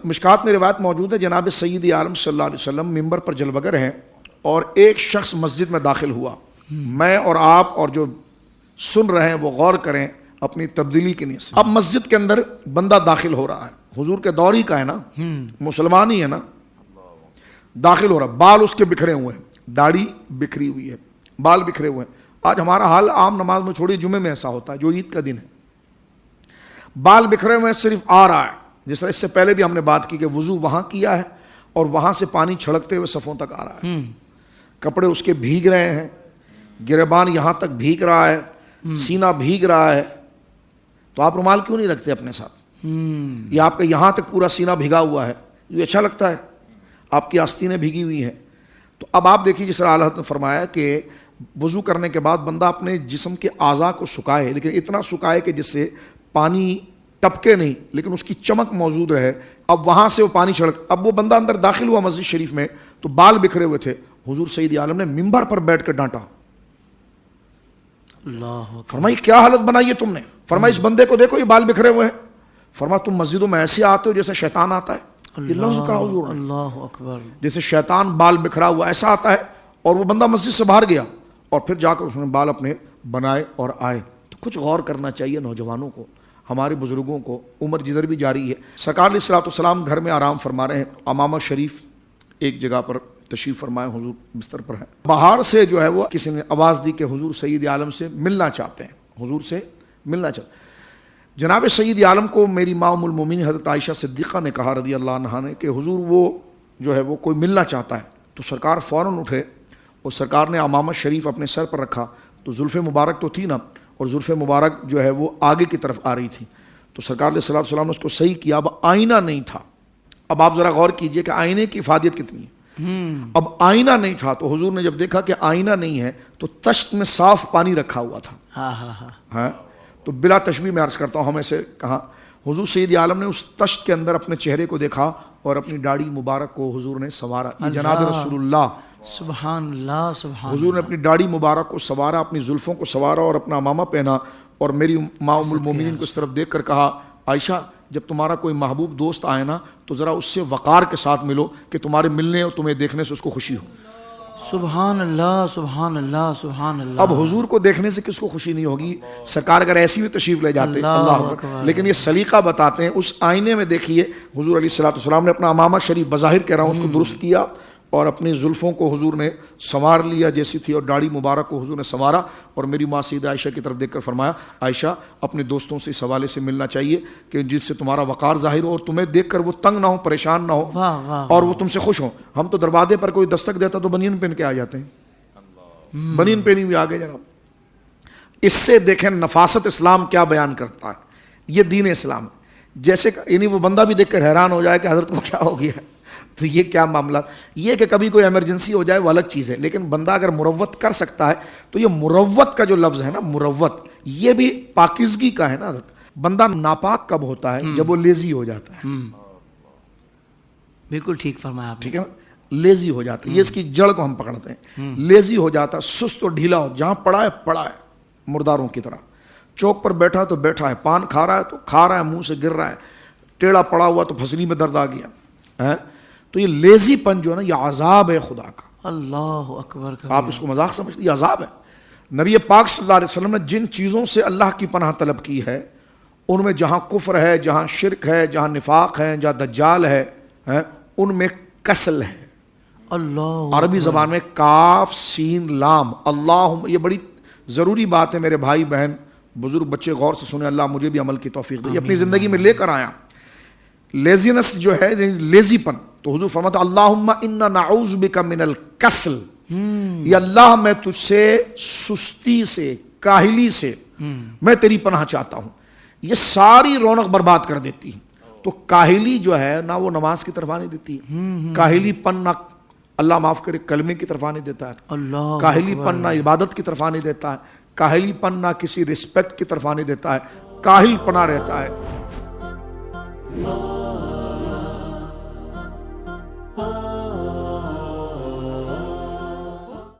مشکات میں روایت موجود ہے، جناب سید عالم صلی اللہ علیہ وسلم ممبر پر جلوگر ہیں اور ایک شخص مسجد میں داخل ہوا. میں اور آپ اور جو سن رہے ہیں وہ غور کریں اپنی تبدیلی کی نیت سے. اب مسجد کے اندر بندہ داخل ہو رہا ہے، حضور کے دور ہی کا ہے نا، مسلمان ہی ہے نا، داخل ہو رہا، بال اس کے بکھرے ہوئے ہیں، داڑھی بکھری ہوئی ہے، بال بکھرے ہوئے ہیں. آج ہمارا حال عام نماز میں چھوڑی جمعے میں ایسا ہوتا ہے جو عید کا دن ہے. بال بکھرے ہوئے صرف آ رہا ہے. جس طرح اس سے پہلے بھی ہم نے بات کی کہ وضو وہاں کیا ہے اور وہاں سے پانی چھڑکتے ہوئے صفوں تک آ رہا ہے. کپڑے اس کے بھیگ رہے ہیں، گریبان یہاں تک بھیگ رہا ہے، سینہ بھیگ رہا ہے. تو آپ رومال کیوں نہیں رکھتے اپنے ساتھ؟ یہ آپ کا یہاں تک پورا سینہ بھیگا ہوا ہے، یہ اچھا لگتا ہے؟ آپ کی آستینیں بھیگی ہوئی ہیں. تو اب آپ دیکھیے جس طرح اعلیٰ حضرت نے فرمایا کہ وضو کرنے کے بعد بندہ اپنے جسم کے اعضاء کو سکھائے، لیکن اتنا سکھائے کہ جس سے پانی ٹپکے نہیں لیکن اس کی چمک موجود رہے. اب وہاں سے وہ پانی چھڑک، اب وہ بندہ اندر داخل ہوا مسجد شریف میں تو بال بکھرے ہوئے تھے. حضور سید عالم نے ممبر پر بیٹھ کر ڈانٹا. اللہ فرمائی کیا حالت بنائی ہے تم نے؟ فرمائی اس بندے کو دیکھو یہ بال بکھرے ہوئے ہیں. فرما تم مسجدوں میں ایسے آتے ہو جیسے شیطان آتا ہے. یہ لفظ کہا حضور نے، اللہ اکبر، جیسے شیطان بال بکھرا ہوا ایسا آتا ہے. اور وہ بندہ مسجد سے باہر گیا اور پھر جا کر اس نے بال اپنے بنائے اور آئے. تو کچھ غور کرنا چاہیے نوجوانوں کو، ہمارے بزرگوں کو. عمر جدھر بھی جاری ہے. سرکار علیہ الصلوۃ والسلام گھر میں آرام فرما رہے ہیں، امامہ شریف ایک جگہ پر تشریف فرمائے، حضور بستر پر ہیں. باہر سے جو ہے وہ کسی نے آواز دی کہ حضور سید عالم سے ملنا چاہتے ہیں، حضور سے ملنا چاہتے ہیں. جناب سید عالم کو میری ماں ام المومنین حضرت عائشہ صدیقہ نے کہا رضی اللہ عنہا نے کہ حضور وہ جو ہے وہ کوئی ملنا چاہتا ہے. تو سرکار فوراً اٹھے اور سرکار نے امامہ شریف اپنے سر پر رکھا. تو زلف مبارک تو تھی نا، اور زلف مبارک جو ہے وہ آگے کی طرف آ رہی تھی. تو سرکار علیہ الصلوۃ والسلام نے اس کو صحیح کیا. اب آئینہ نہیں تھا. اب آپ ذرا غور کیجئے کہ آئینے کی افادیت کتنی ہے. اب آئینہ نہیں تھا تو حضور نے جب دیکھا کہ آئینہ نہیں ہے تو تشت میں صاف پانی رکھا ہوا تھا. ہاں تو بلا تشبیہ میں عرض کرتا ہوں، ہمیں سے کہا حضور سید عالم نے اس تشت کے اندر اپنے چہرے کو دیکھا اور اپنی داڑھی مبارک کو حضور نے سنوارا. یہ جناب رسول اللہ سبحان اللہ، سبحان حضور نے اپنی داڑھی مبارک کو سنوارا، اپنی زلفوں کو سنوارا اور اپنا امامہ پہنا. اور میری ماں ام المومنین کو اس طرف دیکھ کر کہا عائشہ جب تمہارا کوئی محبوب دوست آئے نا تو ذرا اس سے وقار کے ساتھ ملو کہ تمہارے ملنے اور تمہیں دیکھنے سے اس کو خوشی ہو. سبحان اللہ، سبحان اللہ، سبحان اللہ. اب حضور کو دیکھنے سے کس کو خوشی نہیں ہوگی؟ سرکار اگر ایسی بھی تشریف لے جاتے اللہ اکبر. لیکن یہ سلیقہ بتاتے ہیں. اس آئینے میں دیکھیے حضور علیہ الصلوۃ والسلام نے اپنا امامہ شریف بظاہر کہہ رہا ہوں اس کو درست کیا اور اپنی زلفوں کو حضور نے سنوار لیا جیسی تھی، اور داڑھی مبارک کو حضور نے سنوارا. اور میری ماں سیدہ عائشہ کی طرف دیکھ کر فرمایا عائشہ اپنے دوستوں سے اس حوالے سے ملنا چاہیے کہ جس سے تمہارا وقار ظاہر ہو اور تمہیں دیکھ کر وہ تنگ نہ ہو، پریشان نہ ہو اور وہ تم سے خوش ہوں. ہم تو دروازے پر کوئی دستک دیتا تو بنین پہن کے آ جاتے ہیں، بنین پہنی ہوئی آگے جناب. اس سے دیکھیں نفاست اسلام کیا بیان کرتا ہے. یہ دین اسلام جیسے یعنی وہ بندہ بھی دیکھ کر حیران ہو جائے کہ حضرت کو کیا ہو گیا. تو یہ کیا معاملہ. یہ کہ کبھی کوئی ایمرجنسی ہو جائے وہ الگ چیز ہے، لیکن بندہ اگر مروت کر سکتا ہے تو یہ مروت کا جو لفظ ہے نا، مروت یہ بھی پاکیزگی کا ہے نا. بندہ ناپاک کب ہوتا ہے؟ جب وہ لیزی ہو جاتا ہے. بالکل ٹھیک فرمایا آپ نے. ٹھیک ہے نا، لیزی ہو جاتا ہے. یہ اس کی جڑ کو ہم پکڑتے ہیں. لیزی ہو جاتا ہے، سست اور ڈھیلا ہو، جہاں پڑا ہے مرداروں کی طرح. چوک پر بیٹھا ہے تو بیٹھا ہے، پان کھا رہا ہے تو کھا رہا ہے، منہ سے گر رہا ہے، ٹیڑھا پڑا ہوا تو پھسلی میں درد آ گیا. تو یہ لیزی پن جو ہے نا یہ عذاب ہے خدا کا. اللہ اکبر. آپ اس کو مذاق سمجھتے، یہ عذاب ہے. نبی پاک صلی اللہ علیہ وسلم نے جن چیزوں سے اللہ کی پناہ طلب کی ہے ان میں جہاں کفر ہے، جہاں شرک ہے، جہاں نفاق ہے، جہاں دجال ہے، ان میں کسل ہے. اللہ عربی زبان میں کاف سین لام اللہ. یہ بڑی ضروری بات ہے میرے بھائی بہن بزرگ بچے، غور سے سنیں. اللہ مجھے بھی عمل کی توفیق دے. اپنی زندگی میں لے کر آیا لیزینس جو ہے، لیزی پن. تو حضور فرماتا اللہم انا نعوذ بک من الکسل. یا اللہ میں تجھ سے سستی سے، کاہلی سے میں تیری پناہ چاہتا ہوں. یہ ساری رونق برباد کر دیتی ہے. تو کاہلی جو ہے نہ وہ نماز کی طرف آنے دیتی ہے، کاہلی پن نہ اللہ معاف کرے کلمے کی طرف آنے دیتا ہے، کاہلی پن نہ عبادت کی طرف آنے دیتا ہے، کاہلی پن نہ کسی رسپیکٹ کی طرف آنے دیتا ہے، کاہل پنا رہتا ہے.